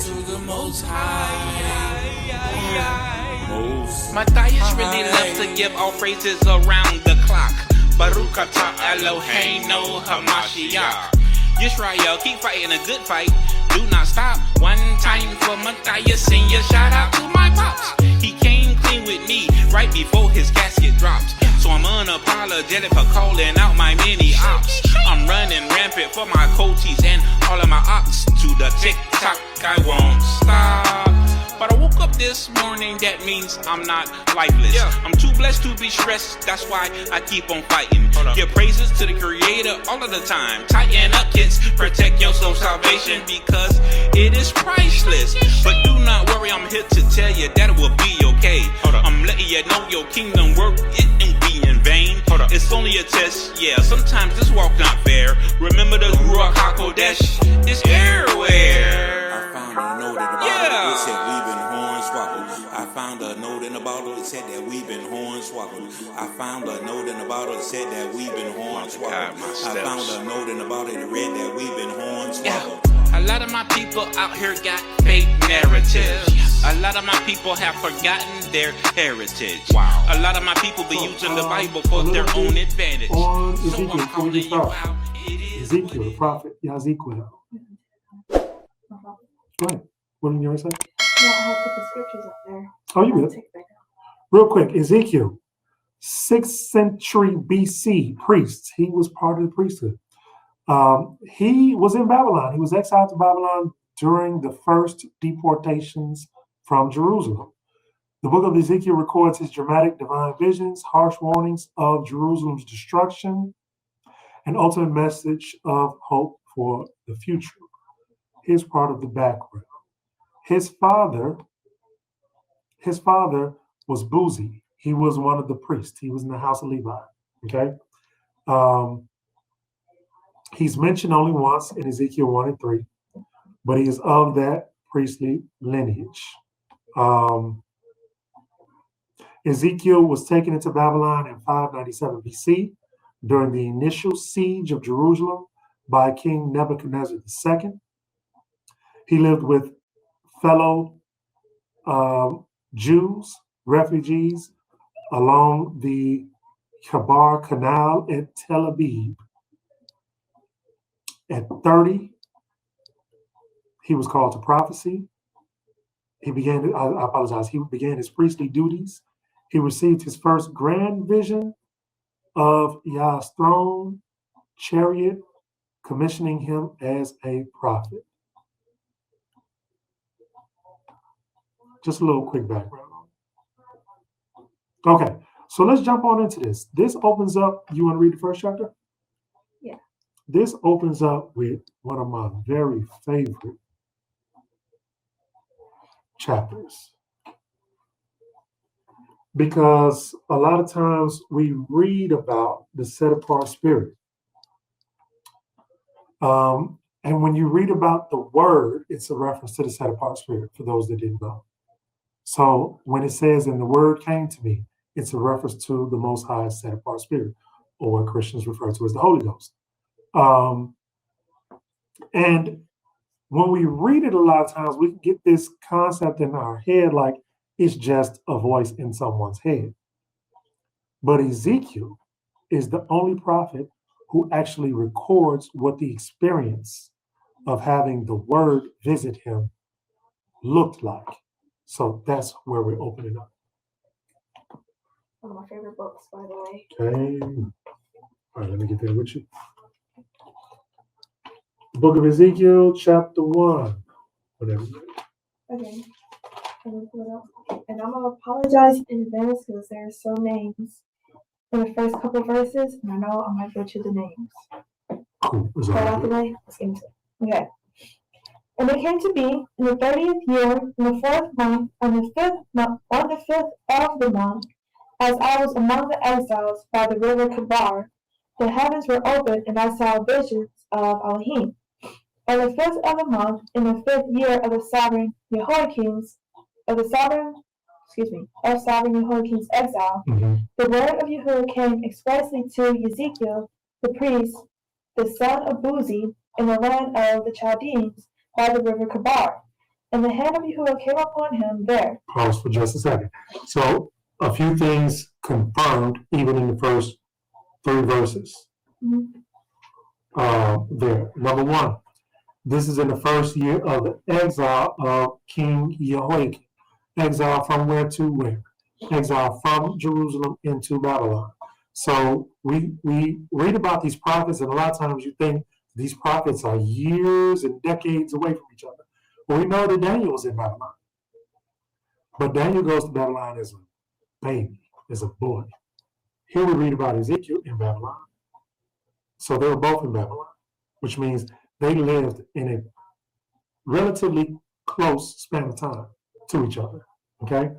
to the Most High. Matthias really loves to give all praises around the clock. Baruch atah Eloheinu Hamashiach. Yisrael, keep fighting a good fight. Do not stop. One time for Matthias, send your shout out to my pops. He came clean with me right before his casket dropped. So I'm unapologetic for calling out my mini ops. I'm running rampant for my coaches and all of my ops. To the tick-tock, I won't stop. But I woke up this morning, that means I'm not lifeless. I'm too blessed to be stressed, that's why I keep on fighting. Give praises to the Creator all of the time. Tighten up, kids, protect your soul salvation because it is priceless. But do not worry, I'm here to tell you that it will be okay. I'm letting you know your kingdom work, it ain't be in vain. It's only a test, yeah, sometimes this walk not fair. Remember the Ruach HaKodesh, it's everywhere. I found a note in the bottle that said that we've been hornswoggled. I found a note in the bottle that said that we've been hornswoggled. I found a note in the bottle that read that we've been hornswoggled. A lot of my people out here got fake narratives. A lot of my people have forgotten their heritage. Wow. A lot of my people be using the Bible for their own advantage. On Ezekiel, so I'm calling you out. Ezekiel, the prophet Yekh-ez-kale. Go ahead. What did you say? Yeah, I have put the scriptures up there. Oh, you good? Real quick, Ezekiel, 6th century BC priest. He was part of the priesthood. He was in Babylon. He was exiled to Babylon during the first deportations from Jerusalem. The book of Ezekiel records his dramatic divine visions, harsh warnings of Jerusalem's destruction, and ultimate message of hope for the future. Here's part of the background. His father was Buzi. He was one of the priests. He was in the house of Levi. Okay. He's mentioned only once in Ezekiel 1 and 3, but he is of that priestly lineage. Ezekiel was taken into Babylon in 597 BC during the initial siege of Jerusalem by King Nebuchadnezzar II. He lived with fellow Jews, refugees, along the Khabar Canal at Tel Aviv. At 30, he was called to prophecy. He began his priestly duties. He received his first grand vision of Yah's throne, chariot, commissioning him as a prophet. Just a little quick background. Okay, so let's jump on into this. This opens up, you want to read the first chapter? Yeah. This opens up with one of my very favorite chapters. Because a lot of times we read about the set-apart spirit. And when you read about the word, it's a reference to the set-apart spirit, for those that didn't know. So when it says, and the word came to me, it's a reference to the Most High set-apart spirit, or what Christians refer to as the Holy Ghost. And when we read it a lot of times, we can get this concept in our head like it's just a voice in someone's head. But Ezekiel is the only prophet who actually records what the experience of having the word visit him looked like. So that's where we're opening up. One of my favorite books, by the way. Okay. All right, let me get there with you. Book of Ezekiel, chapter 1. Whatever. Okay. And I'm going to apologize in advance because there are some names in the first couple of verses, and I know I might butcher the names. Cool. Start out the day? Let's get into it. Okay. And it came to be in the 30th year, in the 4th month, on the 5th of the month, as I was among the exiles by the river Kabar, the heavens were opened, and I saw visions of Elohim. On the 5th of the month, in the 5th year of the sovereign Jehoiakim's exile, the word of Yahuah came expressly to Ezekiel, the priest, the son of Buzi, in the land of the Chaldeans, by the river Kabar. and the hand of Yahuah came upon him there. Pause for just a second. So a few things confirmed even in the first 3 verses. There. Number 1, this is in the first year of the exile of King Yahuah. Exile from where to where? Exile from Jerusalem into Babylon. So we read about these prophets, and a lot of times you think these prophets are years and decades away from each other. But we know that Daniel was in Babylon. But Daniel goes to Babylon as a baby, as a boy. Here we read about Ezekiel in Babylon. So they were both in Babylon, which means they lived in a relatively close span of time to each other. Okay?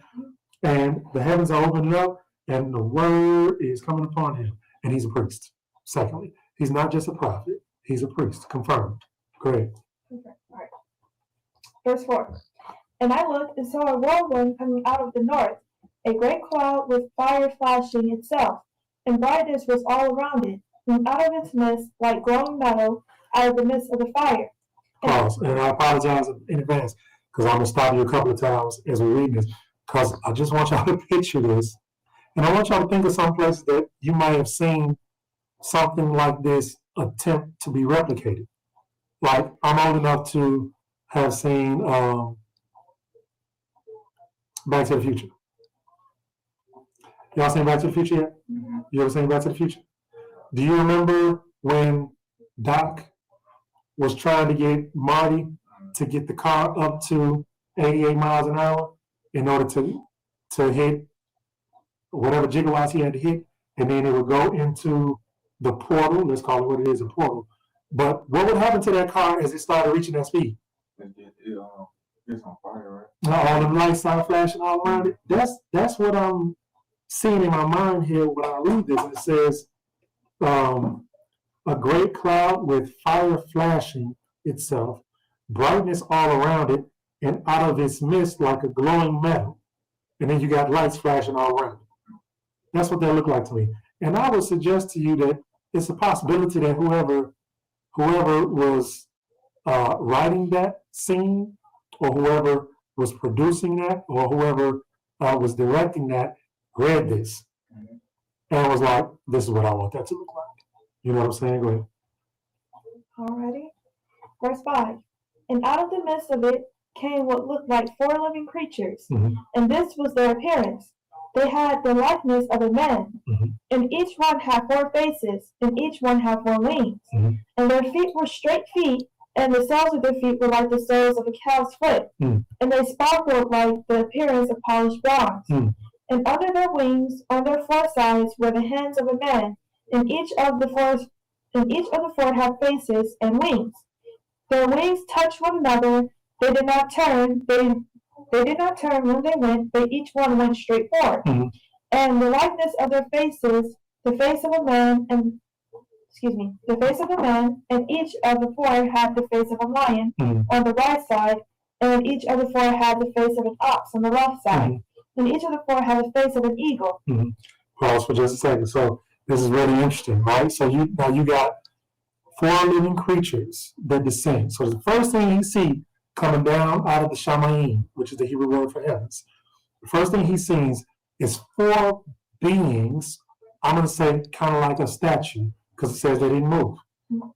And the heavens are opening up, and the word is coming upon him, and he's a priest. Secondly, he's not just a prophet, he's a priest, confirmed. Great. Okay, all right. Verse 4. And I looked and saw a whirlwind coming out of the north, a great cloud with fire flashing itself, and brightness was all around it, and out of its midst, like glowing metal, out of the midst of the fire. Pause, and I apologize in advance, because I'm going to stop you a couple of times as we read this, because I just want y'all to picture this, and I want y'all to think of some places that you might have seen something like this attempt to be replicated. Like, I'm old enough to have seen Back to the Future. Y'all seen Back to the Future yet? You ever seen Back to the Future? Do you remember when Doc was trying to get Marty to get the car up to 88 miles an hour in order to hit whatever gigawatts he had to hit, and then it would go into the portal. Let's call it what it is, a portal. But what would happen to that car as it started reaching that speed? It's on fire, right? All the lights start flashing all around it. That's what I'm seeing in my mind here when I read this. It says, a great cloud with fire flashing itself, brightness all around it, and out of its midst like a glowing metal. And then you got lights flashing all around it. That's what they look like to me. And I would suggest to you that it's a possibility that whoever was writing that scene, or whoever was producing that, or whoever was directing that, read this and was like, this is what I want that to look like. You know what I'm saying? Go ahead. Alrighty. Verse 5. And out of the midst of it came what looked like 4 living creatures, and this was their appearance. They had the likeness of a man, and each one had 4 faces, and each one had 4 wings. And their feet were straight feet, and the soles of their feet were like the soles of a cow's foot, and they sparkled like the appearance of polished bronze. And under their wings, on their 4 sides, were the hands of a man, and each of the 4 had faces and wings. Their wings touched one another. They did not turn. They did not turn when they went, but each one went straight forward. And the likeness of their faces, the face of a man, and each of the 4 had the face of a lion on the right side, and each of the 4 had the face of an ox on the left side, and each of the 4 had the face of an eagle. Pause for just a second. So this is really interesting, right? So you got 4 living creatures that descend. So the first thing you see coming down out of the Shamayim, which is the Hebrew word for heavens, the first thing he sees is 4 beings. I'm going to say kind of like a statue, because it says they didn't move.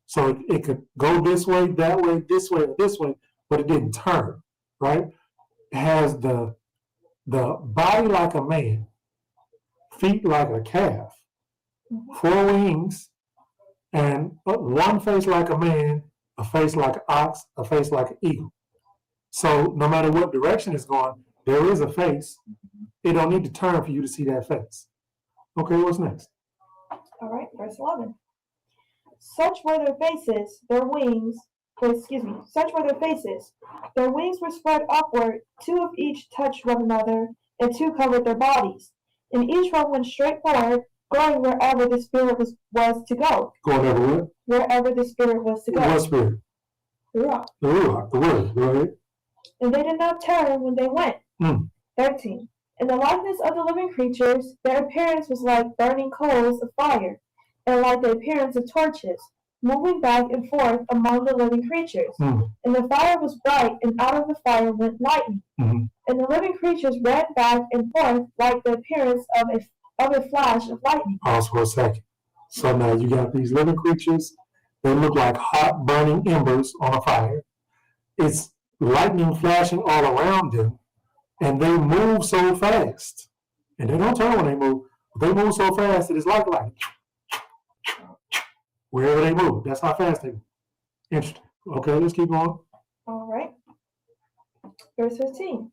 So it could go this way, that way, this way, or this way, but it didn't turn, right? It has the body like a man, feet like a calf, 4 wings, and 1 face like a man, a face like an ox, a face like an eagle. So no matter what direction it's going, there is a face. It don't need to turn for you to see that face. Okay, what's next? All right, verse 11. Such were their faces, their wings. Such were their faces. Their wings were spread upward. 2 of each touched one another, and 2 covered their bodies. And each one went straight forward, going wherever the Spirit was to go. Going everywhere? Wherever the Spirit was to go. What Spirit? The Ruach. The Ruach, the Word. Go ahead. And they did not turn when they went. 13. In the likeness of the living creatures, their appearance was like burning coals of fire, and like the appearance of torches. moving back and forth among the living creatures. And the fire was bright, and out of the fire went lightning. And the living creatures ran back and forth like the appearance of a flash of lightning. Pause for a second. So now you got these living creatures. They look like hot burning embers on a fire. It's lightning flashing all around them, and they move so fast. And they don't turn when they move. They move so fast that it's like lightning. Wherever they move, that's how fast they move. Interesting. Okay, let's keep going. All right. Verse 15.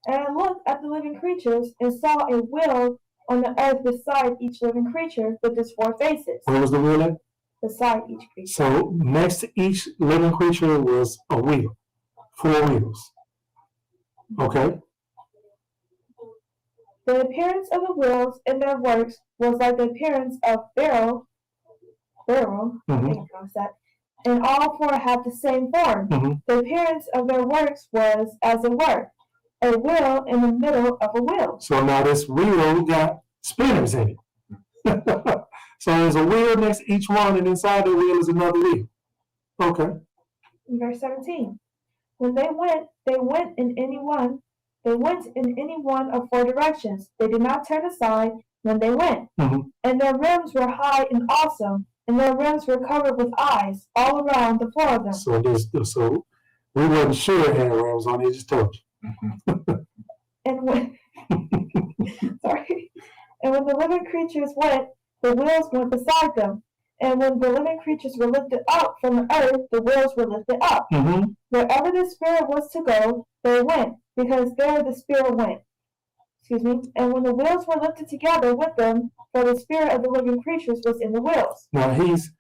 And I looked at the living creatures and saw a wheel on the earth beside each living creature with its 4 faces. Where was the wheel at? Beside each creature. So next to each living creature was a wheel. 4 wheels. Okay. The appearance of the wheels and their works was like the appearance of barrel, I think that, and all 4 had the same form. The appearance of their works was, as it were, a wheel in the middle of a wheel. So now this wheel got spinners in it. So there's a wheel next to each one, and inside the wheel is another wheel. Okay. In verse 17. When they went in any one of 4 directions. They did not turn aside when they went. And their rims were high and awesome, and their rims were covered with eyes all around the 4 of them. So we wasn't sure it had rims on it, just told you. And when and when the living creatures went, the wheels went beside them. And when the living creatures were lifted up from the earth, the wheels were lifted up. Wherever the Spirit was to go, they went, because there the Spirit went. And when the wheels were lifted together with them, for the spirit of the living creatures was in the wheels. Now he's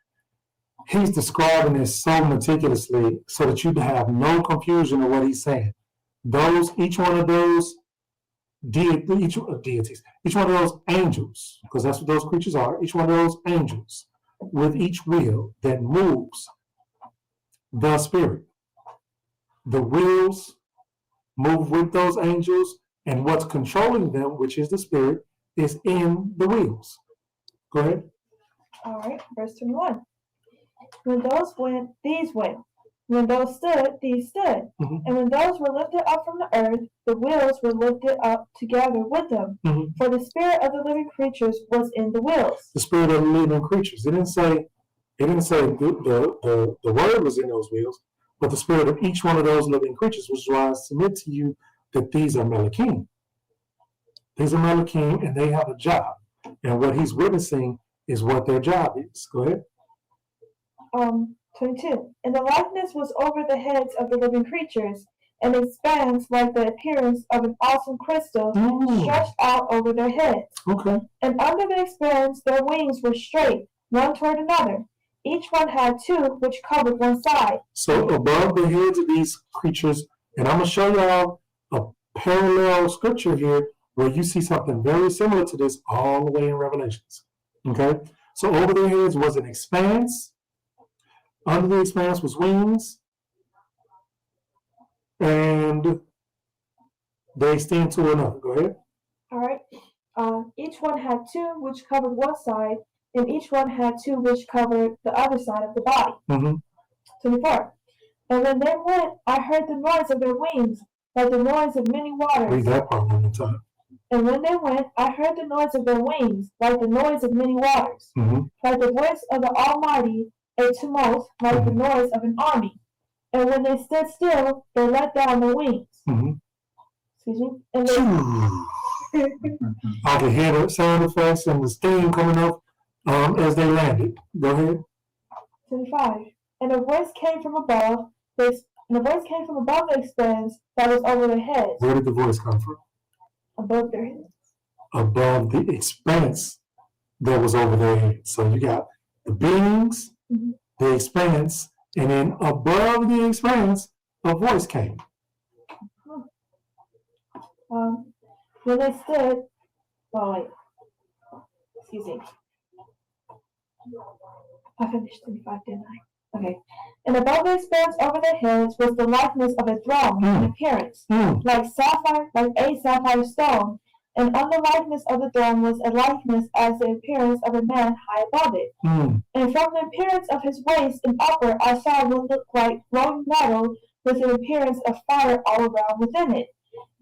describing this so meticulously so that you have no confusion of what he's saying. Each one of those deities, each one of those angels, because that's what those creatures are, each one of those angels with each wheel that moves the Spirit. The wheels move with those angels, and what's controlling them, which is the Spirit, is in the wheels. Go ahead. All right, verse 21. When those went, these went. When those stood, these stood. And when those were lifted up from the earth, the wheels were lifted up together with them. For the spirit of the living creatures was in the wheels. The spirit of the living creatures. It didn't say the word was in those wheels, but the spirit of each one of those living creatures, which is why I submit to you that these are Melakim. These are Melakim, and they have a job. And what he's witnessing is what their job is. Go ahead. 22. And the likeness was over the heads of the living creatures, and expands like the appearance of an awesome crystal stretched out over their heads. Okay. And under the expanse their wings were straight, one toward another. Each one had 2 which covered one side. So above the heads of these creatures, and I'm going to show y'all a parallel scripture here where you see something very similar to this all the way in Revelations. Okay? So over their heads was an expanse. Under the expanse was wings. And they extend to another. Go ahead. All right. Each one had 2 which covered one side, and each one had 2 which covered the other side of the body. 24. And when they went, I heard the noise of their wings, like the noise of many waters. Read that part one more time. And when they went, I heard the noise of their wings, like the noise of many waters, like the voice of the Almighty, a tumult, like the noise of an army. And when they stood still, they let down their wings. Excuse me. And they I can hear the sound effects and the steam coming up as they landed. Go ahead. 25. And a voice came from above. The expanse that was over their heads. Where did the voice come from? Above their heads. Above the expanse that was over their heads. So you got the beings, the expanse, and then above the expanse, a voice came. When they stood, excuse me. I finished 25, didn't I? Okay. And above the expanse over their heads was the likeness of a throne in appearance, like a sapphire stone, And on the likeness of the throne was a likeness as the appearance of a man high above it. And from the appearance of his waist and upward I saw what looked like glowing metal with an appearance of fire all around within it.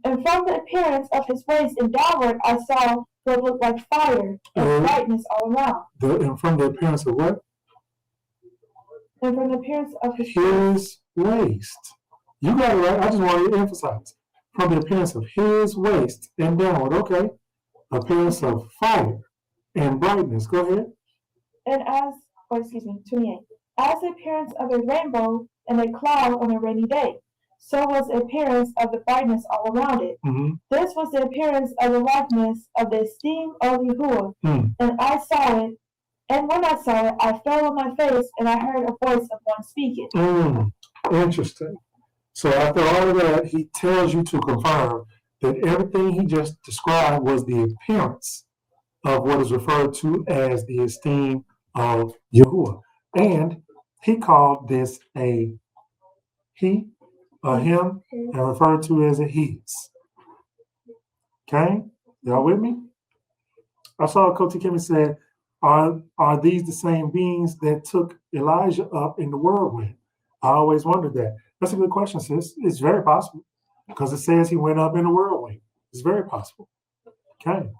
And from the appearance of his waist and downward I saw what looked like fire and brightness all around. And from the appearance of what? And from the appearance of his waist. You got it right. I just wanted to emphasize. From the appearance of his waist and downward. Okay. Appearance of fire and brightness. Go ahead. And 28. As the appearance of a rainbow and a cloud on a rainy day, so was the appearance of the brightness all around it. This was the appearance of the likeness of the esteem of Yahuah. And I saw it, and when I saw it, I fell on my face, and I heard a voice of one speaking. Interesting. So after all of that, he tells you to confirm that everything he just described was the appearance of what is referred to as the esteem of Yahuah. And he called this a he, a him, and referred to as a his. Okay? Y'all with me? I saw Coach Kimmy said, are these the same beings that took Elijah up in the whirlwind? I always wondered that. That's a good question, sis. It's very possible because it says he went up in the whirlwind. It's very possible. Okay.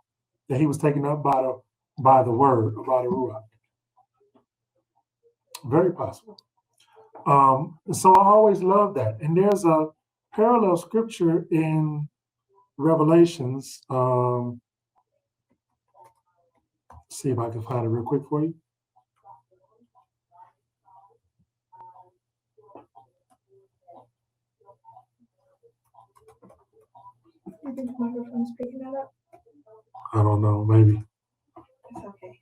That he was taken up by the word, by the Ruach. Very possible. So I always love that. And there's a parallel scripture in Revelations. See if I can find it real quick for you. I think the microphone's picking that up. I don't know, maybe. It's okay.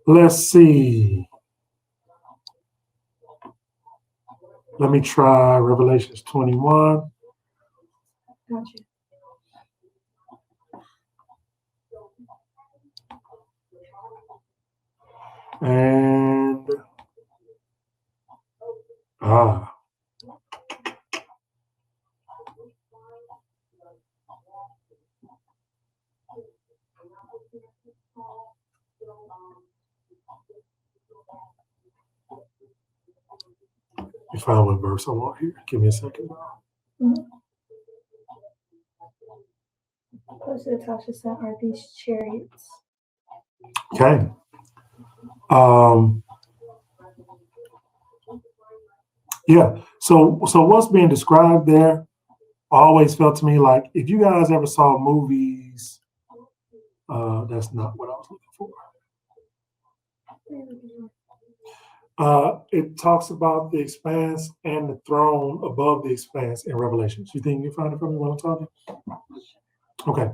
Let's see. Let me try Revelations 21. Gotcha. And you found what verse I want here. Give me a second. Close to Tasha said, are these chariots? Okay. Yeah. So what's being described there always felt to me like if you guys ever saw movies, that's not what I was looking for. It talks about the expanse and the throne above the expanse in Revelations. You think you find it for me while I'm talking? Okay.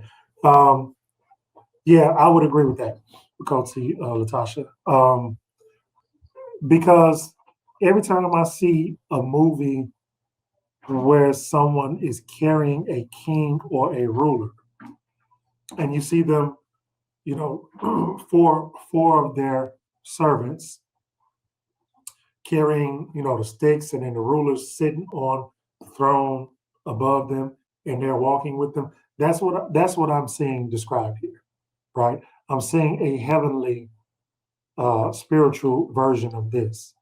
Yeah, I would agree with that. We'll go to Latasha. Because every time I see a movie where someone is carrying a king or a ruler, and you see them, four of their servants carrying, the sticks, and then the ruler's sitting on the throne above them, and they're walking with them. That's what I'm seeing described here, right? I'm seeing a heavenly, spiritual version of this,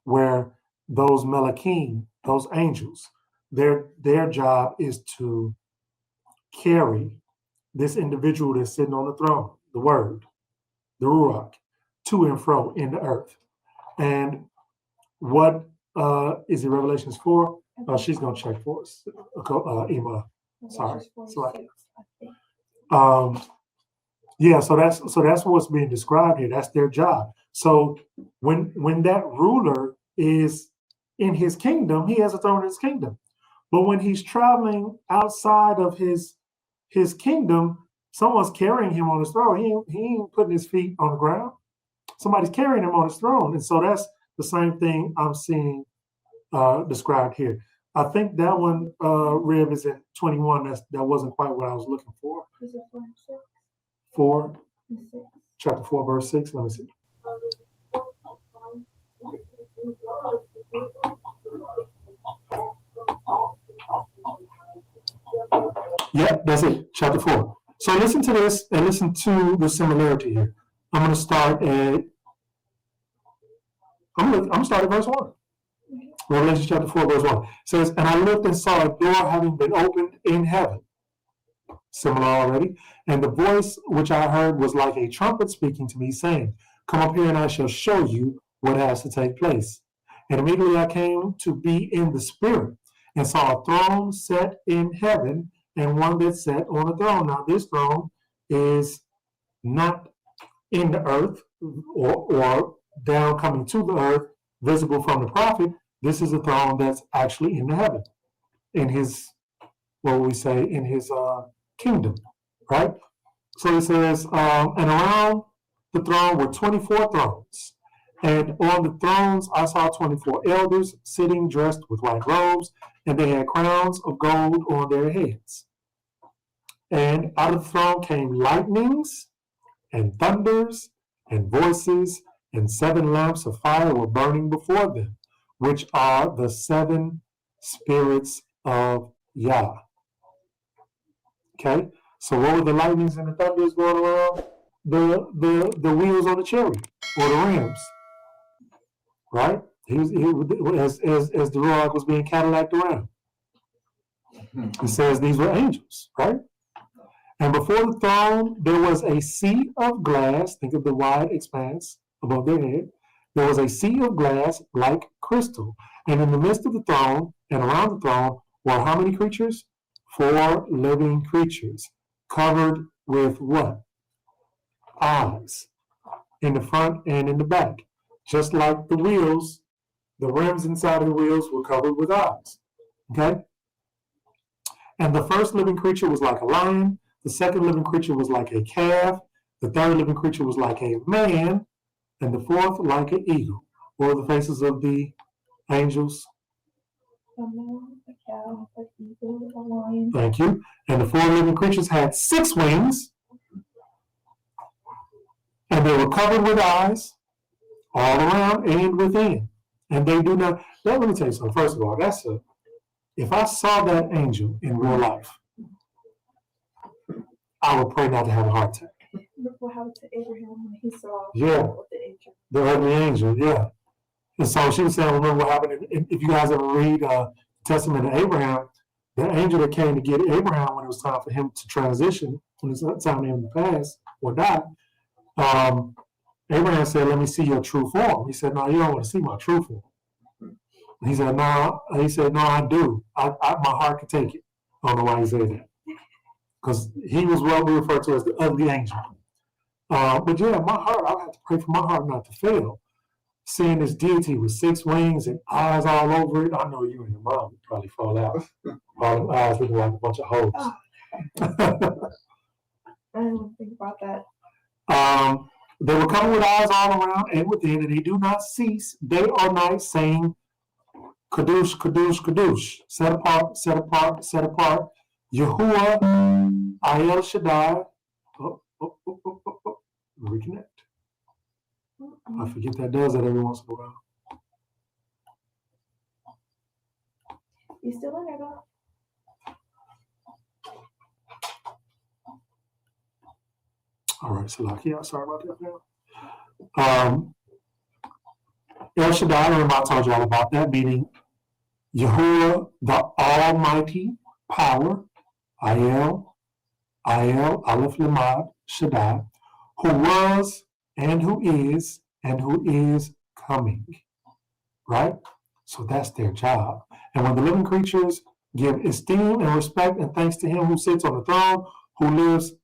where those Melakim, those angels, their job is to carry this individual that's sitting on the throne, the Word, the Ruach, to and fro in the earth. And what is it, Revelations 4? She's going to check for us. Ema. Sorry. Yeah, so that's what's being described here. That's their job. So when that ruler is in his kingdom, he has a throne in his kingdom. But when he's traveling outside of his kingdom, someone's carrying him on his throne. He ain't putting his feet on the ground. Somebody's carrying him on his throne. And so that's the same thing I'm seeing described here. I think that one, Rev, is at 21. That wasn't quite what I was looking for. Is it 4 and 6? 4, And 6. chapter 4, verse 6. Let me see. Yep, that's it, chapter 4. So listen to this and listen to the similarity here. I'm going to start at verse 1. Revelation chapter 4, verse 1. It says, and I looked and saw a door having been opened in heaven. Similar already. And the voice which I heard was like a trumpet speaking to me, saying, come up here and I shall show you what has to take place. And immediately I came to be in the spirit and saw a throne set in heaven and one that sat on a throne. Now this throne is not in the earth or down coming to the earth, visible from the prophet. This is a throne that's actually in the heaven, in his, what we say, in his kingdom, right? So it says, and around the throne were 24 thrones. And on the thrones I saw 24 elders sitting dressed with white robes, and they had crowns of gold on their heads. And out of the throne came lightnings and thunders and voices, and 7 lamps of fire were burning before them, which are the 7 spirits of Yah. Okay, so what were the lightnings and the thunders going around? The wheels on the chariot or the rams, right? He as the Ruach was being Cadillac'd around. It says these were angels, right? And before the throne there was a sea of glass. Think of the wide expanse above their head. There was a sea of glass like crystal. And in the midst of the throne and around the throne were how many creatures? 4 living creatures, covered with what? Eyes, in the front and in the back. Just like the wheels, the rims inside of the wheels were covered with eyes. Okay? And the first living creature was like a lion. The second living creature was like a calf. The third living creature was like a man. And the fourth like an eagle. What were the faces of the angels? A man, a cow, an eagle, a lion. Thank you. And the 4 living creatures had 6 wings. And they were covered with eyes all around and within. And they do not. Let me tell you something. First of all, if I saw that angel in real life, I would pray not to have a heart attack. Look what happened to Abraham when he saw the angel. The ugly angel, yeah. And so she was saying, remember what happened, if you guys ever read the Testament of Abraham, the angel that came to get Abraham when it was time for him to transition, when it was time for him to pass or die, Abraham said, let me see your true form. He said, no, you don't want to see my true form. He said, no, I do. My heart can take it. I don't know why he said that. Because he was what we refer to as the ugly angel. But yeah, my heart, I have to pray for my heart not to fail. Seeing this deity with 6 wings and eyes all over it, I know you and your mom would probably fall out. All the eyes looking like a bunch of holes. I didn't think about that. They were covered with eyes all around and within, and they do not cease day or night, saying, Kadosh, Kadosh, Kadosh, set apart, set apart, set apart, Yahuah, El Shaddai. Reconnect. I forget that does that every once in a while. You still in there, though? All right, Salakia, sorry about that now. El Shaddai, remember I told you all about that, meaning Yahuah, the Almighty Power, Ayel, Aleph Lamad, Shaddai, who was and who is coming. Right? So that's their job. And when the living creatures give esteem and respect and thanks to him who sits on the throne, who lives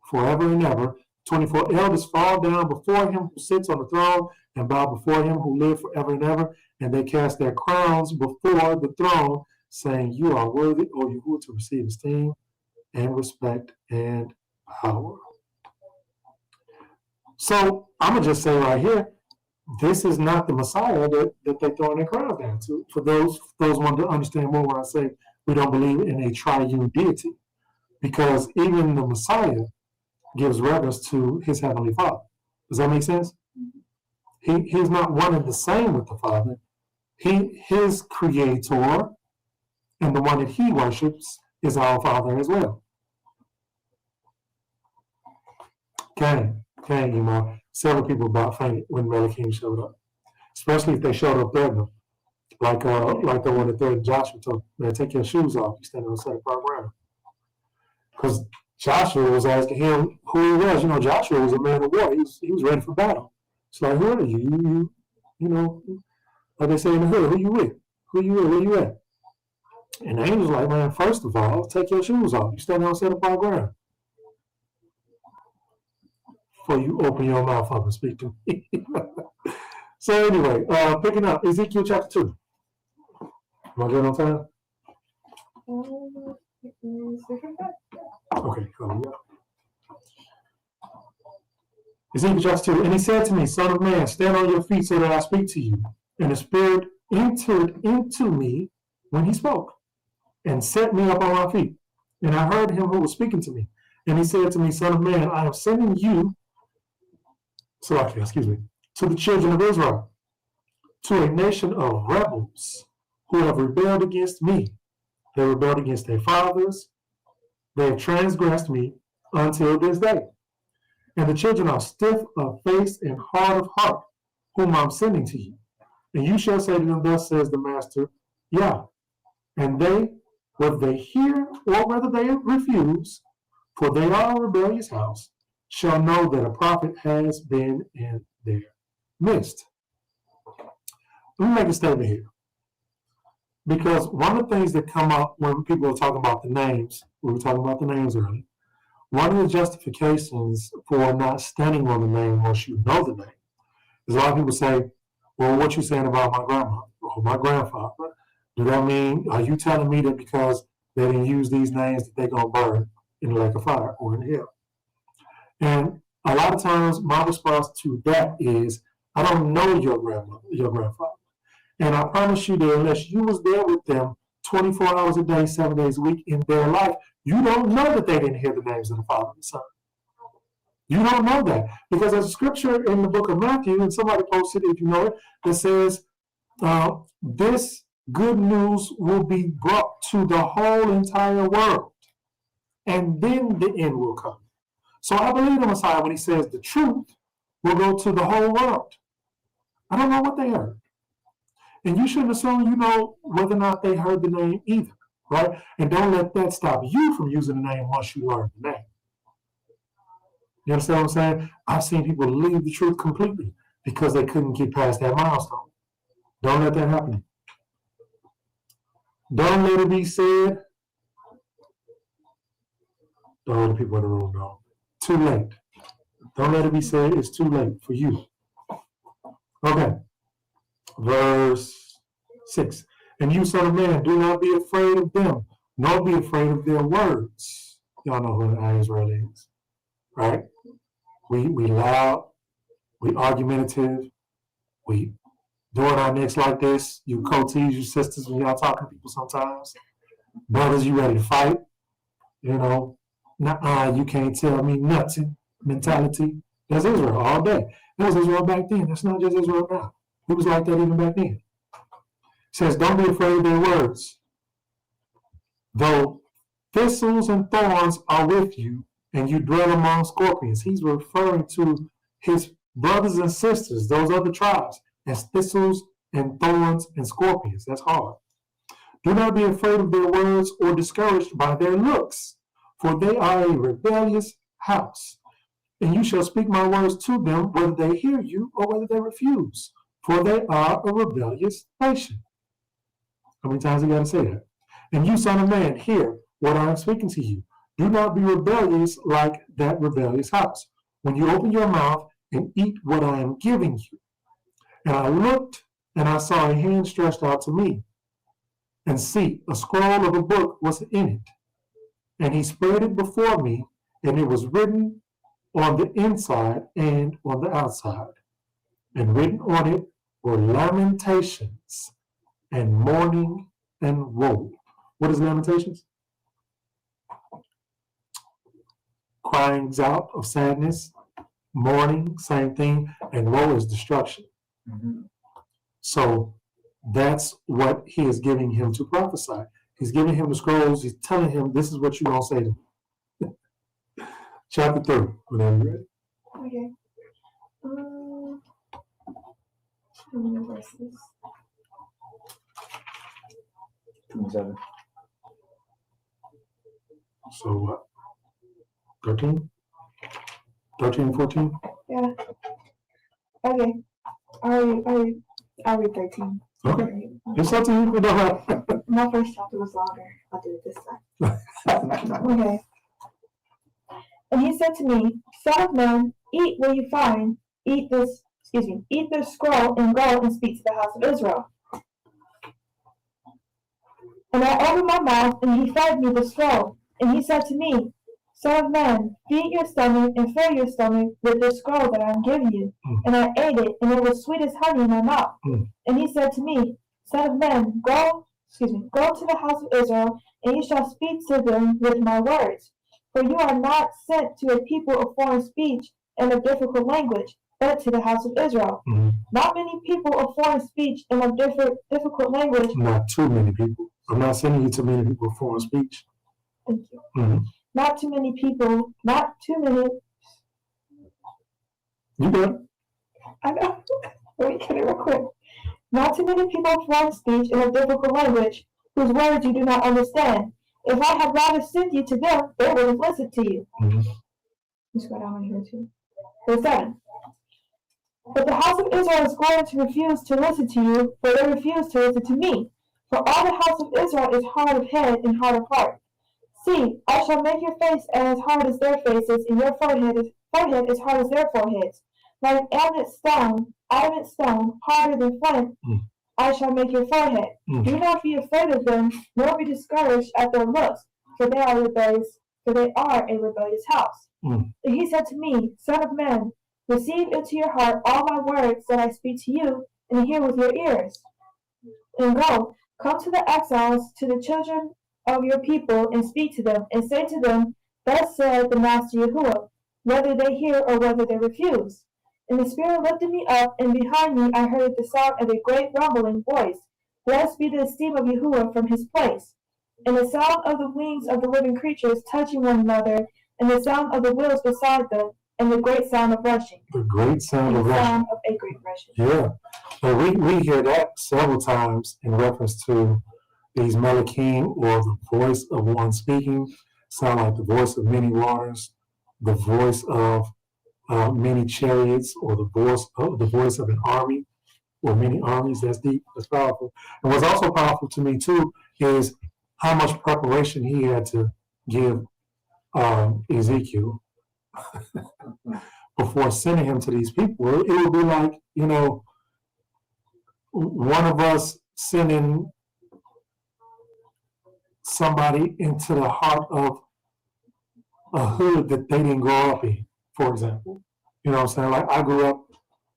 forever and ever, 24 elders fall down before him who sits on the throne and bow before him who lives forever and ever, and they cast their crowns before the throne, saying, you are worthy, O Yahuwah, to receive esteem and respect and power. So I'm going to just say right here, this is not the Messiah that they throw their crowns down to. For those want to understand more when I say we don't believe in a triune deity, because even the Messiah gives reverence to his heavenly Father. Does that make sense? He's not one and the same with the Father, His creator and the one that he worships is our Father as well. Cain, several people about fainted when Malachi showed up, especially if they showed up begging, like the one that threatened Joshua told, man, take your shoes off, you standing on sacred ground. Because Joshua was asking him who he was. You know, Joshua was a man of war. He was ready for battle. It's like, who are you? You know, like they say in the hood, who you with? Who you with? Where you at? And the angel's like, man, first of all, take your shoes off. You standing on sacred ground. Before you open your mouth up and speak to me. So anyway, picking up Ezekiel chapter 2. Am I good on time? Okay, cool. Ezekiel chapter 2. And he said to me, Son of man, stand on your feet so that I speak to you. And the Spirit entered into me when he spoke and set me up on my feet. And I heard him who was speaking to me. And he said to me, Son of man, I am sending you, to the children of Israel, to a nation of rebels who have rebelled against me. They rebelled against their fathers. They have transgressed me until this day. And the children are stiff of face and hard of heart, whom I'm sending to you. And you shall say to them, thus says the Master, Yah. And they, whether they hear or whether they refuse, for they are a rebellious house, shall know that a prophet has been in their midst. Let me make a statement here. Because one of the things that come up when people are talking about the names, we were talking about the names earlier, one of the justifications for not standing on the name once you know the name is a lot of people say, well, what you saying about my grandma or my grandfather? Do that mean, are you telling me that because they didn't use these names that they're going to burn in the lake of fire or in hell? And a lot of times my response to that is, I don't know your grandfather. And I promise you that unless you was there with them 24 hours a day, 7 days a week in their life, you don't know that they didn't hear the names of the Father and the Son. You don't know that. Because there's a scripture in the book of Matthew, and somebody posted it if you know it, that says, this good news will be brought to the whole entire world. And then the end will come. So I believe the Messiah when he says the truth will go to the whole world. I don't know what they heard. And you shouldn't assume you know whether or not they heard the name either, right? And don't let that stop you from using the name once you learn the name. You understand what I'm saying? I've seen people leave the truth completely because they couldn't get past that milestone. Don't let that happen. Don't let it be said. Don't let the people in the room know. Too late. Don't let it be said it's too late for you. Okay. Verse 6. And you, son of man, do not be afraid of them, nor be afraid of their words. Y'all know who Israel is, right? We loud, we argumentative, we doing our necks like this. You co-tease, you sisters, when y'all talking to people sometimes. Brothers, you ready to fight? You know, you can't tell me nothing mentality. That's Israel all day. That was Israel back then. That's not just Israel now. It was like that even back then. It says, don't be afraid of their words. Though thistles and thorns are with you, and you dwell among scorpions. He's referring to his brothers and sisters, those other tribes, as thistles and thorns and scorpions. That's hard. Do not be afraid of their words or discouraged by their looks, for they are a rebellious house. And you shall speak my words to them, whether they hear you or whether they refuse, for they are a rebellious nation. How many times you got to say that? And you, son of man, hear what I am speaking to you. Do not be rebellious like that rebellious house. When you open your mouth and eat what I am giving you. And I looked, and I saw a hand stretched out to me. And see, a scroll of a book was in it. And he spread it before me, and it was written on the inside and on the outside. And written on it were lamentations and mourning and woe. What is lamentations? Cryings out of sadness, mourning, same thing, and woe is destruction. Mm-hmm. So That's what he is giving him to prophesy. He's giving him the scrolls. He's telling him, this is what you're going to say to me. Chapter 3, whenever you're ready. Okay. How many verses? 27. So what? 13? 13, 14? Yeah. Okay. I'll read 13. Okay. It's up to you. We don't have. My first chapter was longer. I'll do it this time. Okay. And he said to me, Son of man, eat what you find, eat this scroll and go and speak to the house of Israel. And I opened my mouth, and he fed me the scroll. And he said to me, Son of man, feed your stomach and fill your stomach with this scroll that I am giving you. And I ate it, and it was sweet as honey in my mouth. And he said to me, Son of man, go to the house of Israel, and you shall speak to them with my words. For you are not sent to a people of foreign speech and of difficult language, but to the house of Israel. Not many people of foreign speech and of difficult language. Not too many people. I'm not sending you to many people of foreign speech. Thank you. Not too many people, not too many. You got it. I know. Let me get it real quick. Not too many people of foreign speech and of difficult language, whose words you do not understand. If I had rather sent you to them, they would have listened to you. Let's go down here too. Verse 7. But the house of Israel is going to refuse to listen to you, for they refuse to listen to me. For all the house of Israel is hard of head and hard of heart. See, I shall make your face as hard as their faces, and your forehead as hard as their foreheads. Like adamant stone, harder than flint, I shall make your forehead. Do not be afraid of them, nor be discouraged at their looks, for they are a rebellious house. And he said to me, Son of man, receive into your heart all my words that I speak to you, and hear with your ears. And go, come to the exiles, to the children of your people, and speak to them, and say to them, Thus said the Master Yahuah, whether they hear or whether they refuse. And the Spirit lifted me up, and behind me I heard the sound of a great rumbling voice. Blessed be the esteem of Yahuah from his place. And the sound of the wings of the living creatures touching one another, and the sound of the wheels beside them, and the great sound of rushing. The great sound of rushing. The sound of a great rushing. Yeah. And we hear that several times in reference to these Melekim, or the voice of one speaking, sound like the voice of many waters, the voice of many chariots, or the voice of an army, or many armies. That's deep. That's powerful. And what's also powerful to me too is how much preparation he had to give Ezekiel before sending him to these people. It would be like, one of us sending somebody into the heart of a hood that they didn't grow up in, for example. You know what I'm saying? Like, I grew up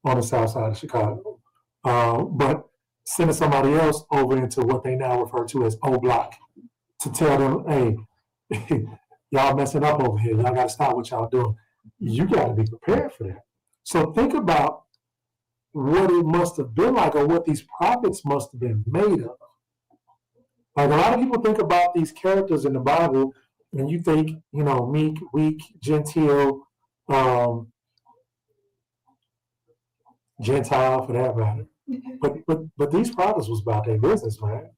on the south side of Chicago, but sending somebody else over into what they now refer to as O Block to tell them, hey, y'all messing up over here. Y'all got to stop what y'all doing. You got to be prepared for that. So think about what it must have been like, or what these prophets must have been made of. Like, a lot of people think about these characters in the Bible, and you think, meek, weak, genteel, Gentile for that matter. But these prophets was about their business, man.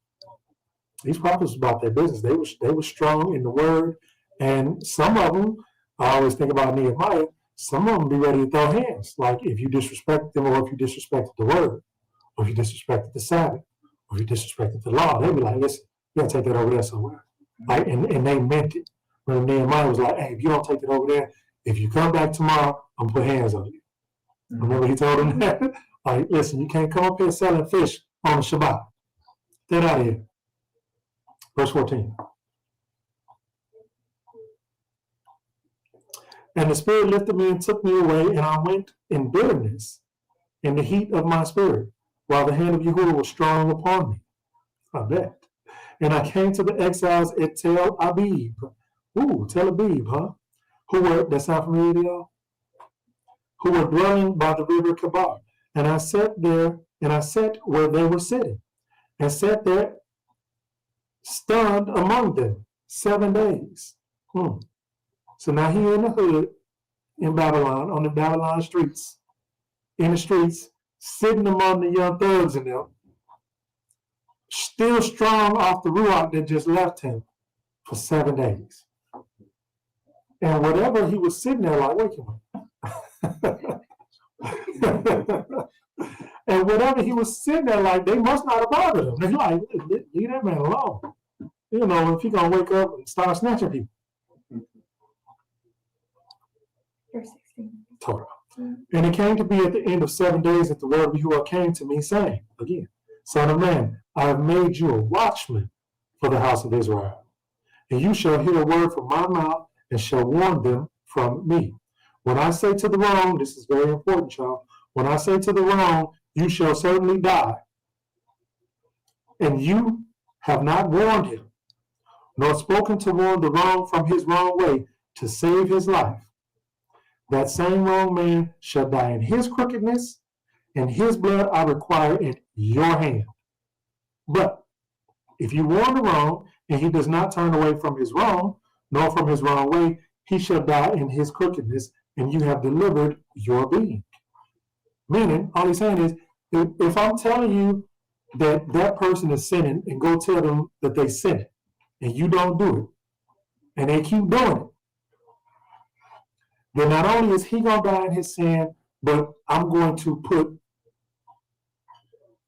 These prophets was about their business. They were strong in the word, and some of them, I always think about Nehemiah, some of them be ready to throw hands. Like, if you disrespect them, or if you disrespected the word, or if you disrespected the Sabbath, or if you disrespected the law, they'd be like, listen, you gotta take that over there somewhere. Like, and they meant it. When Nehemiah was like, hey, if you don't take it over there, if you come back tomorrow, I'm gonna put hands on you. Remember he told him that? Like, listen, you can't come up here selling fish on the Shabbat. Get out of here. Verse 14. And the Spirit lifted me and took me away, and I went in bitterness, in the heat of my spirit, while the hand of Yahuah was strong upon me. I bet. And I came to the exiles at Tel Abib. Ooh, Tel Abib, huh? That sound familiar to y'all? Who were dwelling by the river Kabar. And I sat there, and I sat where they were sitting. and sat there stunned among them 7 days. So now he in the hood in Babylon, on the Babylon streets, in the streets, sitting among the young thugs in them, still strong off the Ruach that just left him for 7 days. And whatever he was sitting there like, wait a minute. And whatever he was sitting there like, they must not have bothered him. They're like, leave that man alone. You know, if he's going to wake up and start snatching people. Verse 16. Torah. And it came to be at the end of 7 days that the word of Yahuah came to me, saying, again, Son of man, I have made you a watchman for the house of Israel. And you shall hear a word from my mouth and shall warn them from me. When I say to the wrong, this is very important, y'all. When I say to the wrong, you shall certainly die. And you have not warned him, nor spoken to warn the wrong from his wrong way to save his life. That same wrong man shall die in his crookedness, and his blood I require at your hand. But if you warn the wrong, and he does not turn away from his wrong, nor from his wrong way, he shall die in his crookedness, and you have delivered your being. Meaning, all he's saying is, if I'm telling you that that person is sinning, and go tell them that they sin it, and you don't do it, and they keep doing it, then not only is he going to die in his sin, but I'm going to put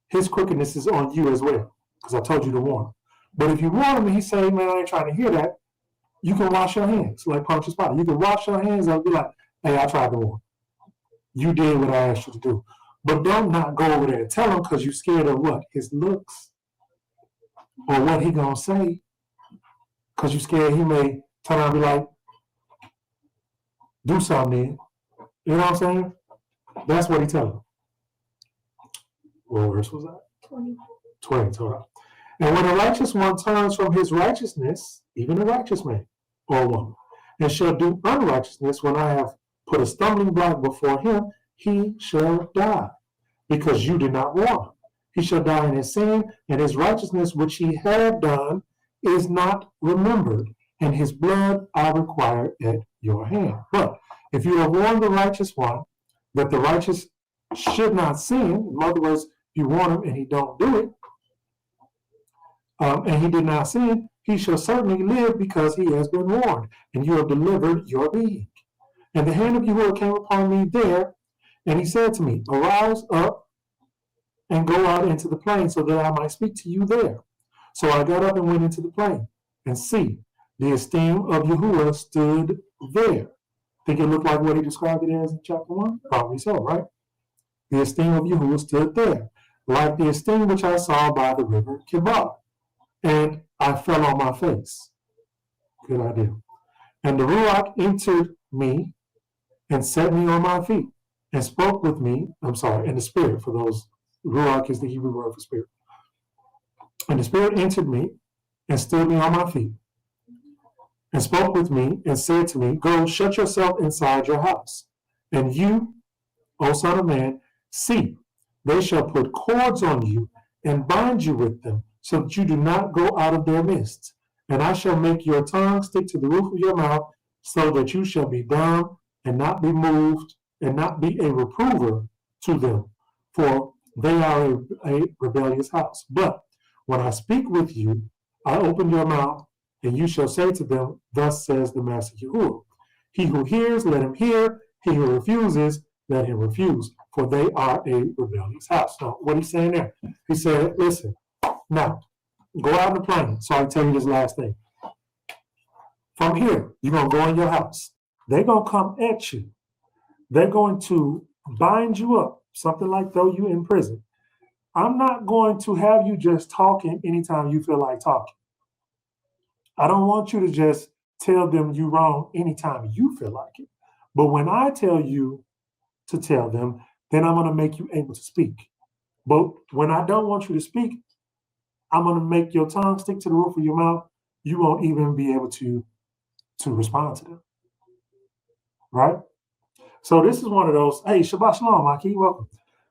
his crookednesses on you as well, because I told you to warn him. But if you warn him and he say, man, I ain't trying to hear that, you can wash your hands, like Pontius Pilate. You can wash your hands and be like, hey, I tried to warn you. You did what I asked you to do. But don't not go over there and tell him because you're scared of what? His looks. Or what he going to say. Because you're scared he may turn around and be like, do something. You know what I'm saying? That's what he telling him. What verse was that? 20. Torah. And when a righteous one turns from his righteousness, even a righteous man or woman, and shall do unrighteousness when I have put a stumbling block before him, he shall die, because you did not warn him. He shall die in his sin, and his righteousness which he had done is not remembered, and his blood I require at your hand. But if you have warned the righteous one that the righteous should not sin, in other words, you warn him and he don't do it, and he did not sin, he shall certainly live because he has been warned, and you have delivered your being. And the hand of Yahuah came upon me there, and he said to me, arise up and go out into the plain so that I might speak to you there. So I got up and went into the plain, and see, the esteem of Yahuah stood there. Think it looked like what he described it as in chapter 1? Probably so, right? The esteem of Yahuah stood there, like the esteem which I saw by the river Kibar. And I fell on my face. Good idea. And the Ruach entered me and set me on my feet and spoke with me. And the Spirit, for those, Ruach is the Hebrew word for Spirit. And the Spirit entered me and stood me on my feet and spoke with me and said to me, go shut yourself inside your house. And you, O Son of Man, see, they shall put cords on you and bind you with them, so that you do not go out of their midst. And I shall make your tongue stick to the roof of your mouth, so that you shall be dumb and not be moved, and not be a reprover to them, for they are a rebellious house. But when I speak with you, I open your mouth, and you shall say to them, thus says the Master Yahuah. He who hears, let him hear. He who refuses, let him refuse, for they are a rebellious house. Now, what he's saying there? He said, listen, now, go out in the plain. So I tell you this last thing. From here, you're going to go in your house. They're going to come at you. They're going to bind you up, something like throw you in prison. I'm not going to have you just talking anytime you feel like talking. I don't want you to just tell them you're wrong anytime you feel like it. But when I tell you to tell them, then I'm going to make you able to speak. But when I don't want you to speak, I'm going to make your tongue stick to the roof of your mouth. You won't even be able to respond to them. Right? So this is one of those, hey, Shabbat Shalom, Aki, welcome.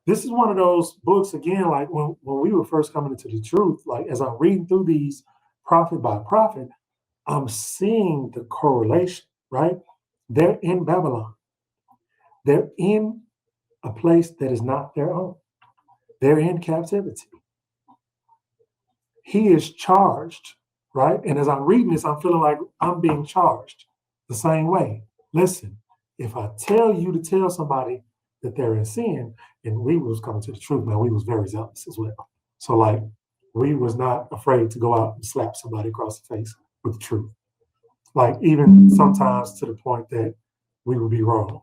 this is one of those books, again, like when we were first coming into the truth, like as I'm reading through these prophet by prophet, I'm seeing the correlation, right? They're in Babylon. They're in a place that is not their own. They're in captivity. He is charged, right? And as I'm reading this, I'm feeling like I'm being charged the same way. Listen, if I tell you to tell somebody that they're in sin, and we was coming to the truth, man, we was very zealous as well. So like, we was not afraid to go out and slap somebody across the face with the truth. Like even sometimes to the point that we would be wrong.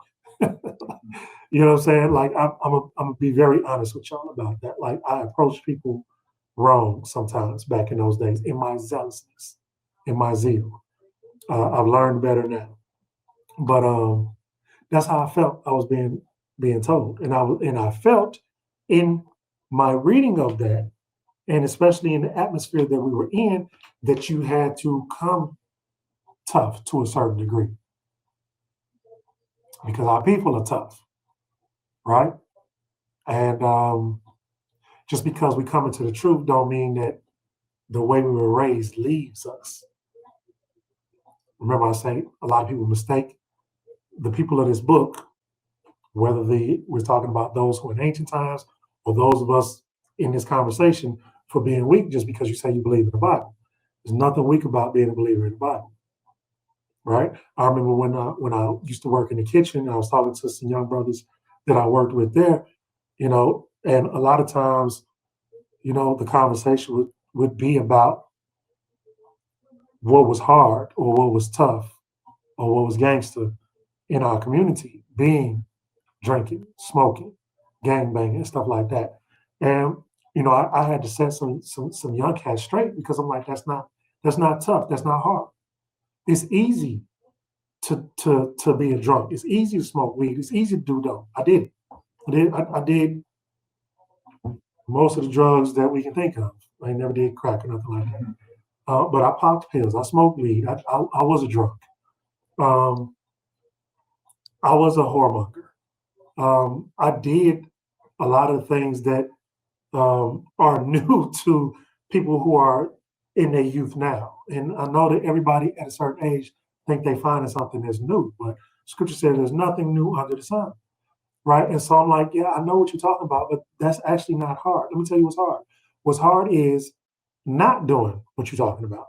You know what I'm saying? Like I'm gonna be very honest with y'all about that. Like I approach people wrong sometimes back in those days in my zealousness, in my zeal. I've learned better now, but that's how I felt. I was being told, and I felt in my reading of that, and especially in the atmosphere that we were in, that you had to come tough to a certain degree because our people are tough, right? And just because we come into the truth don't mean that the way we were raised leaves us. Remember I say a lot of people mistake the people of this book, whether we're talking about those who in ancient times or those of us in this conversation, for being weak just because you say you believe in the Bible. There's nothing weak about being a believer in the Bible, right? I remember when I used to work in the kitchen, I was talking to some young brothers that I worked with there, you know, and a lot of times, you know, the conversation would be about what was hard or what was tough or what was gangster in our community, being drinking, smoking, gangbanging, stuff like that. And you know, I had to set some young cats straight because I'm like, that's not tough, that's not hard. It's easy to be a drunk. It's easy to smoke weed. It's easy to do dope. I did it. I did most of the drugs that we can think of. I never did crack or nothing like that. But I popped pills. I smoked weed. I was a drunk. I was a whoremonger. I did a lot of things that are new to people who are in their youth now. And I know that everybody at a certain age think they finding something that's new, but scripture says there's nothing new under the sun, right? And so I'm like, yeah, I know what you're talking about, but that's actually not hard. Let me tell you what's hard. What's hard is not doing what you're talking about,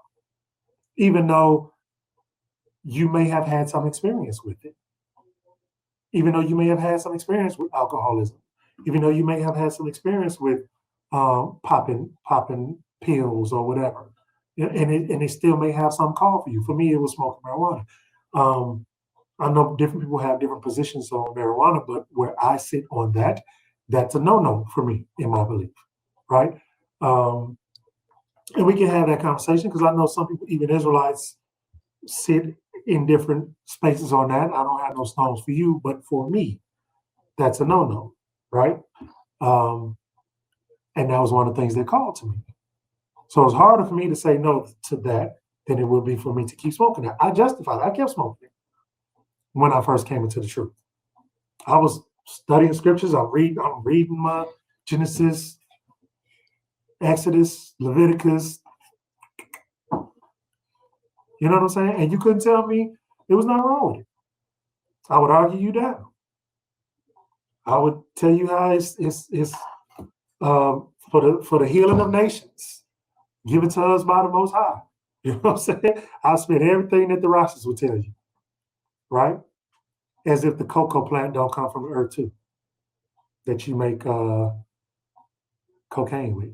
even though you may have had some experience with it, even though you may have had some experience with alcoholism, even though you may have had some experience with popping pills or whatever, and they still may have some call for you. For me, it was smoking marijuana. I know different people have different positions on marijuana, but where I sit on that, that's a no-no for me in my belief, right? And we can have that conversation because I know some people, even Israelites, sit in different spaces on that. I don't have no stones for you, but for me, that's a no-no, right? And that was one of the things they called to me. So it's harder for me to say no to that than it would be for me to keep smoking that. I justified it. I kept smoking it when I first came into the truth. I was studying scriptures. I'm reading my Genesis, Exodus, Leviticus. You know what I'm saying? And you couldn't tell me there was nothing wrong with it. I would argue you down. I would tell you how it's for the healing of nations, given to us by the Most High. You know what I'm saying? I spent everything that the Rastas would tell you, right? As if the cocoa plant don't come from the earth too, that you make cocaine with.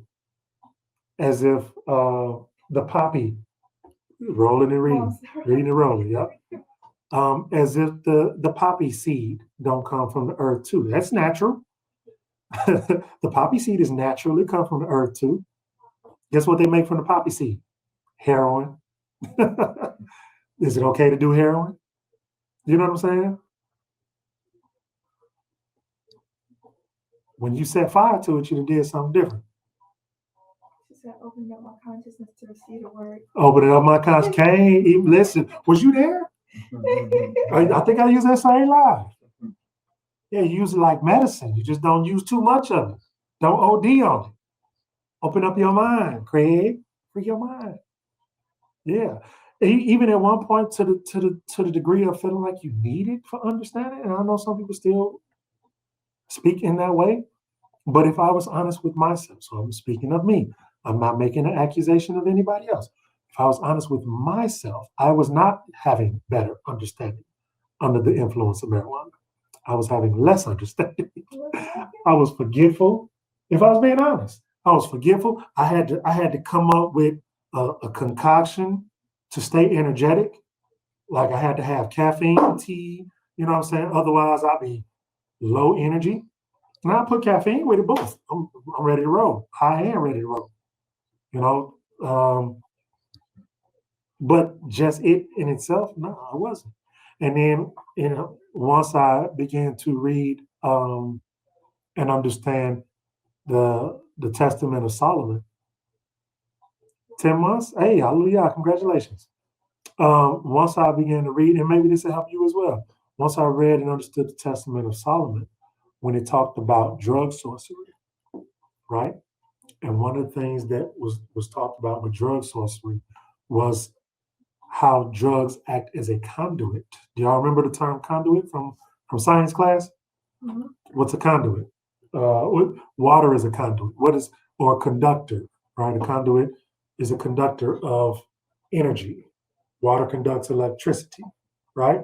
As if the poppy, rolling and reading, reading and rolling, yep. As if the poppy seed don't come from the earth too. That's natural. The poppy seed is naturally come from the earth too. Guess what they make from the poppy seed? Heroin. Is it okay to do heroin? You know what I'm saying? When you set fire to it, you did something different. She said, open up my consciousness to receive the word. Open up my consciousness. Can't even listen. Was you there? I think I used that same lie. Yeah, you use it like medicine. You just don't use too much of it. Don't OD on it. Open up your mind, Craig. Free your mind. Yeah. Even at one point to the degree of feeling like you need it for understanding. And I know some people still speak in that way. But if I was honest with myself, so I'm speaking of me, I'm not making an accusation of anybody else. If I was honest with myself, I was not having better understanding under the influence of marijuana. I was having less understanding. I was forgetful. If I was being honest, I was forgetful. I had to come up with a concoction to stay energetic. Like I had to have caffeine, tea, you know what I'm saying? Otherwise I'd be low energy. And I put caffeine with it both. I'm ready to roll. I am ready to roll. You know, but just it in itself, no, I wasn't. And then, you know, once I began to read and understand the Testament of Solomon, 10 months, hey, hallelujah, congratulations. Once I began to read, and maybe this will help you as well. Once I read and understood the Testament of Solomon, when it talked about drug sorcery, right? And one of the things that was talked about with drug sorcery was how drugs act as a conduit. Do y'all remember the term conduit from science class? Mm-hmm. What's a conduit? Water is a conduit. Or a conductor, right? A conduit is a conductor of energy. Water conducts electricity, right?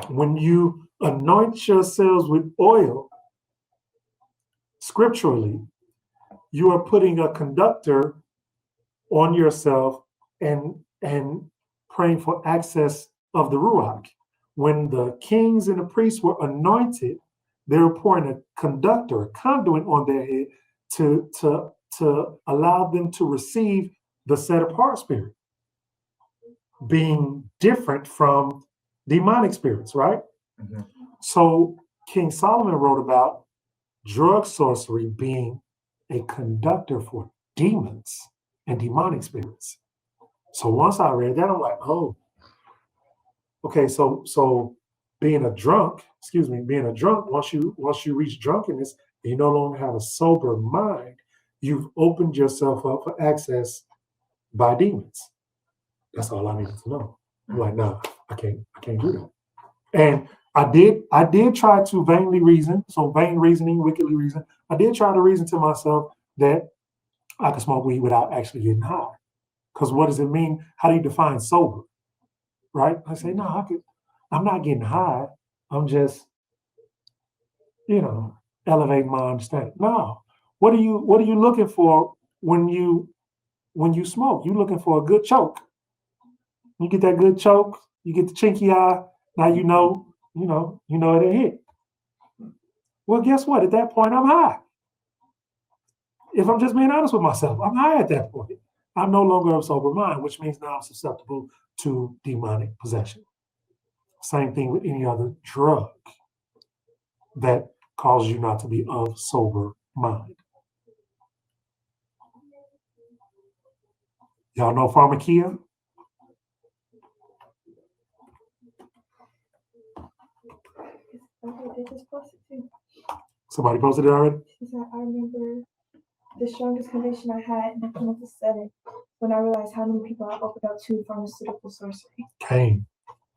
When you anoint yourselves with oil, scripturally, you are putting a conductor on yourself and praying for access of the Ruach. When the kings and the priests were anointed, they were pouring a conductor, a conduit on their head to allow them to receive the set apart spirit, being different from demonic spirits, right? Mm-hmm. So King Solomon wrote about drug sorcery being a conductor for demons and demonic spirits. So once I read that, I'm like, oh, okay. So being a drunk, once you reach drunkenness, and you no longer have a sober mind, you've opened yourself up for access by demons. That's all I needed to know. I'm like, nah, I can't do that. And I did try to vainly reason, so vain reasoning, wickedly reason. I did try to reason to myself that I could smoke weed without actually getting high. Because what does it mean? How do you define sober? Right? I say, no, I'm not getting high. I'm just, elevating my understanding. No. What are you looking for when you smoke? You're looking for a good choke. You get that good choke, you get the chinky eye, now you know it ain't hit. Well, guess what? At that point, I'm high. If I'm just being honest with myself, I'm high at that point. I'm no longer of sober mind, which means now I'm susceptible to demonic possession. Same thing with any other drug that causes you not to be of sober mind. Y'all know pharmakia? They just posted too. Somebody posted it already? She said, I remember the strongest conviction I had in the 7 when I realized how many people I opened up to pharmaceutical sorcery. Cain.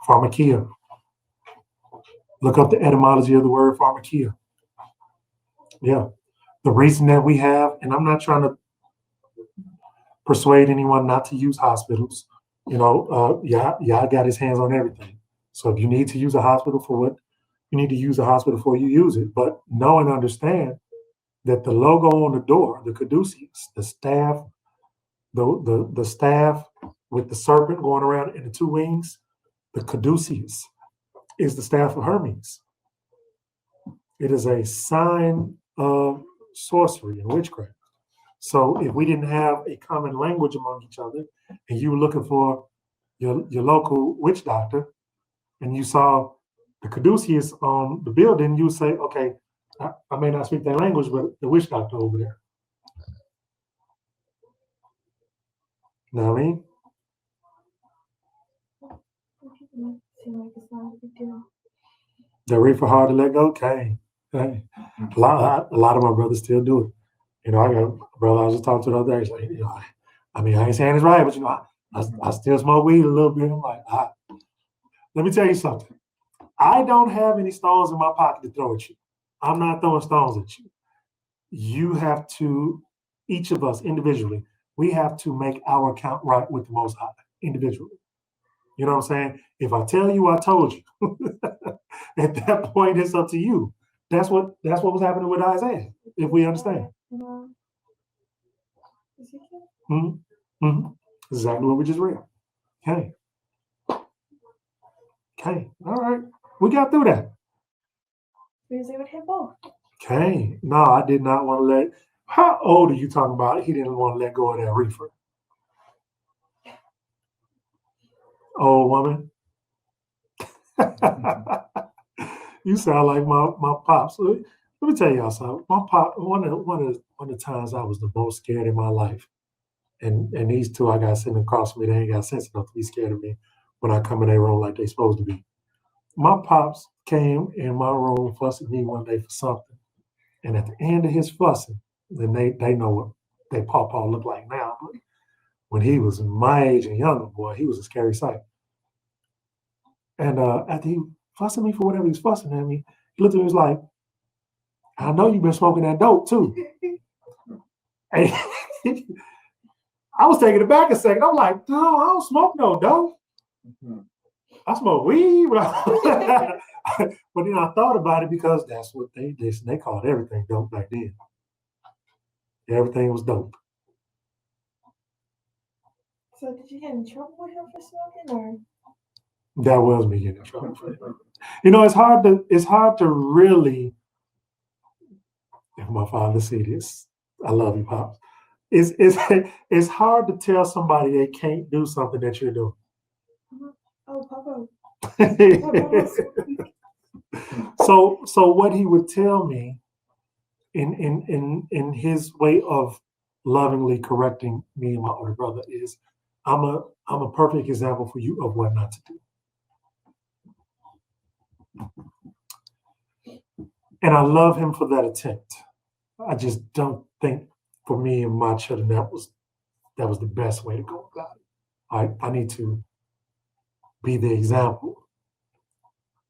Pharmakia. Look up the etymology of the word pharmakia. Yeah. The reason that we have, and I'm not trying to persuade anyone not to use hospitals. Yah got his hands on everything. So if you need to use a hospital for what you need to use a hospital for, you use it. But know and understand that the logo on the door, the caduceus, the staff, the staff with the serpent going around in the 2 wings, the caduceus is the staff of Hermes. It is a sign of sorcery and witchcraft. So if we didn't have a common language among each other, and you were looking for your local witch doctor, and you saw the caduceus on the building, you would say, okay, I may not speak that language, but the witch doctor over there. You know what I mean? Seem like it's not a big deal. The reefer hard to let go? Okay. Hey, a lot of my brothers still do it. You know, I got a brother I was just talking to the other day. He's like, you know, I mean, I ain't saying it's right, but you know, I still smoke weed a little bit. I'm like, let me tell you something. I don't have any stones in my pocket to throw at you. I'm not throwing stones at you. You have to, each of us individually, we have to make our account right with the Most High individually. You know what I'm saying? If I tell you, I told you. At that point, it's up to you. That's what was happening with Isaiah, if we understand. Mm-hmm. Exactly what we just read. Okay. Okay. All right. We got through that. Because they would hit both. Okay. No, I did not want to let. How old are you talking about? He didn't want to let go of that reefer. Old woman. You sound like my pops. Let me tell y'all something. My pop. One of the times I was the most scared in my life, and these two I got sitting across from me. They ain't got sense enough to be scared of me when I come in their room like they supposed to be. My pops came in my room fussing me one day for something, and at the end of his fussing, then they know what their pawpaw look like now. But when he was my age and younger, boy, he was a scary sight. And after he fussing me for whatever he was fussing at me, he looked at me and was like, I know you've been smoking that dope too. And I was taking it back a second. I'm like, no, I don't smoke no dope. I smoke weed. But then I thought about it because that's what they called everything dope back then. Everything was dope. So did you get in trouble with him for smoking, or? That was me getting in trouble for it. You know, it's hard to really. If my father see this, I love you, Pops. It's hard to tell somebody they can't do something that you're doing. Oh, Papa. So what he would tell me in his way of lovingly correcting me and my older brother is, I'm a perfect example for you of what not to do. And I love him for that attempt. I just don't think for me and my children that was the best way to go about it. I need to be the example,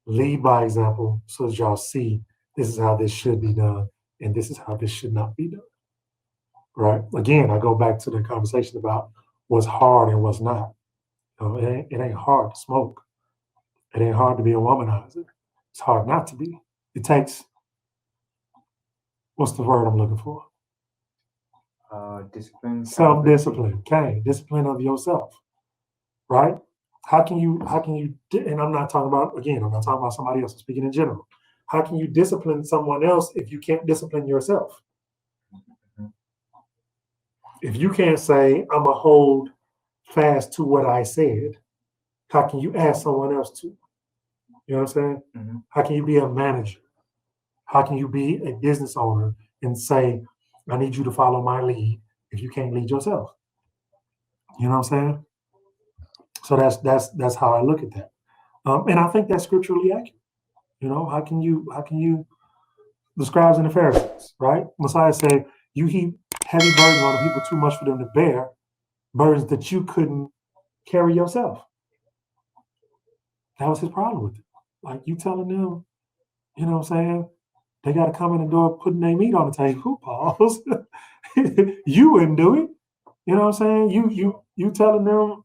lead by example, so that y'all see this is how this should be done and this is how this should not be done. Right? Again, I go back to the conversation about what's hard and what's not. You know, it ain't hard to smoke. It ain't hard to be a womanizer. It's hard not to be. It takes, what's the word I'm looking for? Discipline. Self-discipline. Okay, discipline of yourself. Right? How can you, and I'm not talking about somebody else, I'm speaking in general. How can you discipline someone else if you can't discipline yourself? If you can't say, I'm going to hold fast to what I said, how can you ask someone else to? You know what I'm saying? Mm-hmm. How can you be a manager? How can you be a business owner and say, I need you to follow my lead if you can't lead yourself? You know what I'm saying? So that's how I look at that. And I think that's scripturally accurate. You know, how can you, the scribes and the Pharisees, right? Messiah said, you heap heavy burdens on the people, too much for them to bear, burdens that you couldn't carry yourself. That was his problem with it. Like, you telling them, you know what I'm saying, they got to come in the door putting their meat on the table. Pause. You wouldn't do it. You know what I'm saying? You telling them,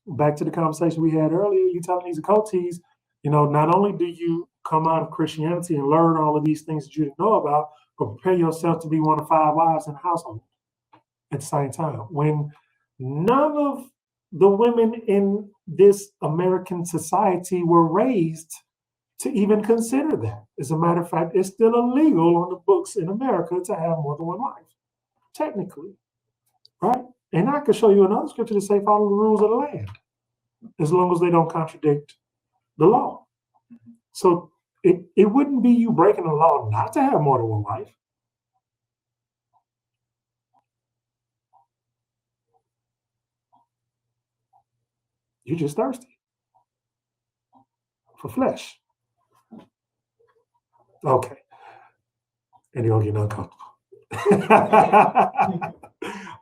back to the conversation we had earlier, you telling these occultees, you know, not only do you come out of Christianity and learn all of these things that you didn't know about, but prepare yourself to be one of 5 wives in the household at the same time. When none of the women in this American society were raised to even consider that. As a matter of fact, it's still illegal on the books in America to have more than one wife, technically, right? And I could show you another scripture to say follow the rules of the land, as long as they don't contradict the law. So it wouldn't be you breaking the law not to have more than one wife. You're just thirsty for flesh. Okay. And you're going to get uncomfortable.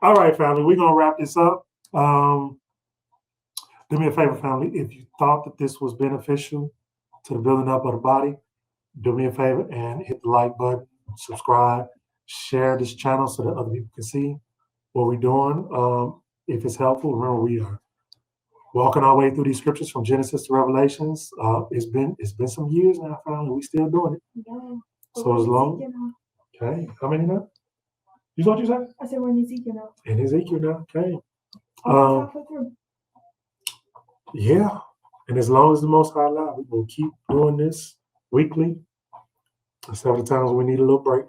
All right, family, we're going to wrap this up. Do me a favor, family. If you thought that this was beneficial to the building up of the body, do me a favor and hit the like button, subscribe, share this channel so that other people can see what we're doing. If it's helpful, remember we are walking our way through these scriptures from Genesis to Revelations. It's been some years now, family. We still doing it. Yeah. So as long. Okay. How many now? You know what you said? I said we're in Ezekiel now. In Ezekiel now. Okay. Halfway through. Yeah. And as long as the Most High allows, we will keep doing this weekly. Several times we need a little break.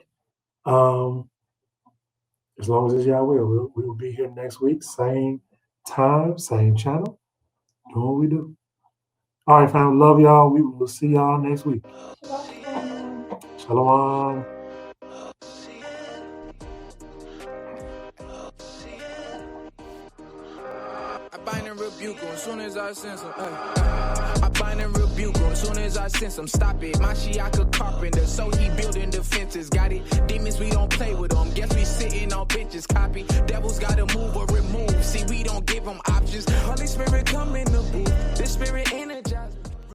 As long as it's Yahuah, we will be here next week. Same time, same channel. Doing what we do. All right, fam. Love y'all. We will see y'all next week. Shalom. I bind and rebuke him as soon as I sense him. I bind and rebuke him as soon as I sense him. Stop it. Mashiach a carpenter, so he building defenses. Got it. Demons, we don't play with them. Guess we sitting on benches. Copy. Devils gotta move or remove. See, we don't give them options. Holy Spirit come in the booth. The Spirit in